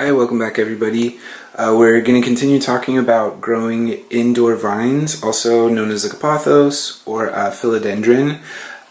Hi, welcome back everybody. We're going to continue talking about growing indoor vines, also known as like a pothos or a philodendron.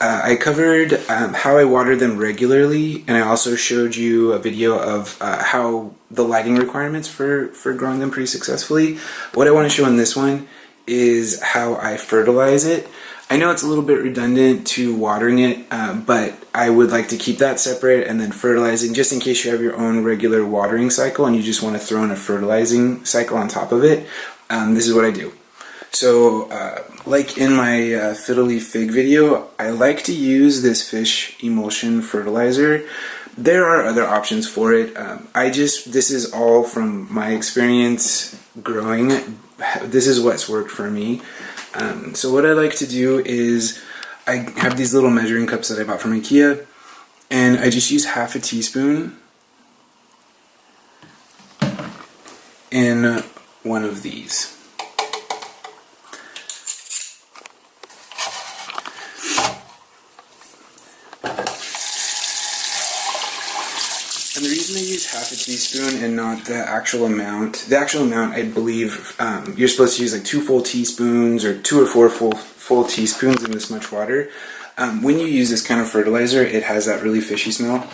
I covered how I water them regularly, and I also showed you a video of how the lighting requirements for growing them pretty successfully. What I want to show in this one is how I fertilize it. I know it's a little bit redundant to watering it, but I would like to keep that separate and then fertilizing, just in case you have your own regular watering cycle and you just want to throw in a fertilizing cycle on top of it. This is what I do. So, like in my fiddle leaf fig video, I like to use this fish emulsion fertilizer. There are other options for it. This is all from my experience growing. This is what's worked for me. So what I like to do is I have these little measuring cups that I bought from IKEA, and I just use half a teaspoon in one of these. And the reason I use half a teaspoon and not the actual amount, I believe you're supposed to use like 2 full teaspoons or 2 or 4 full teaspoons in this much water. When you use this kind of fertilizer, it has that really fishy smell.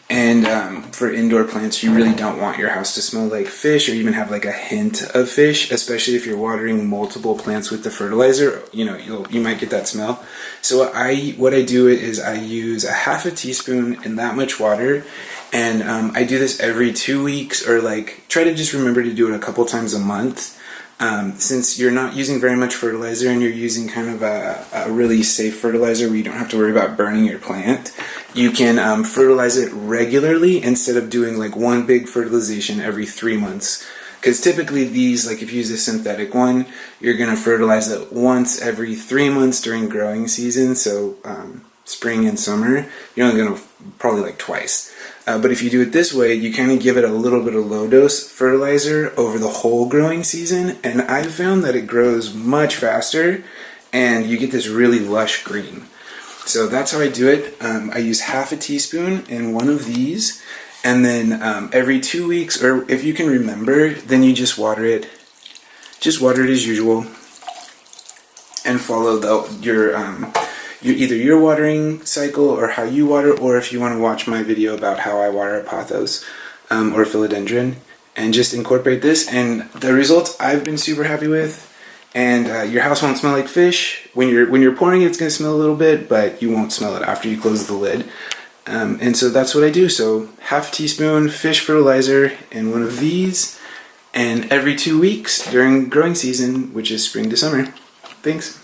And for indoor plants, you really don't want your house to smell like fish or even have like a hint of fish, especially if you're watering multiple plants with the fertilizer. You might get that smell. So what I do is I use a half a teaspoon in that much water, and I do this every 2 weeks, or like try to just remember to do it a couple times a month. Since you're not using very much fertilizer and you're using kind of a really safe fertilizer where you don't have to worry about burning your plant, you can fertilize it regularly instead of doing like one big fertilization every 3 months. Because typically these, like if you use a synthetic one, you're going to fertilize it once every 3 months during growing season, so spring and summer. You're only going to probably like twice. But if you do it this way, you kind of give it a little bit of low-dose fertilizer over the whole growing season, and I've found that it grows much faster, and you get this really lush green. So that's how I do it. I use half a teaspoon in one of these, and then every 2 weeks, or if you can remember, then you just water it. Just water it as usual, and follow either your watering cycle or how you water, or if you want to watch my video about how I water at Pothos or Philodendron, and just incorporate this. And the results I've been super happy with. And your house won't smell like fish. When you're pouring it, it's going to smell a little bit, but you won't smell it after you close the lid. And so that's what I do. So half a teaspoon fish fertilizer in one of these, and every 2 weeks during growing season, which is spring to summer. Thanks.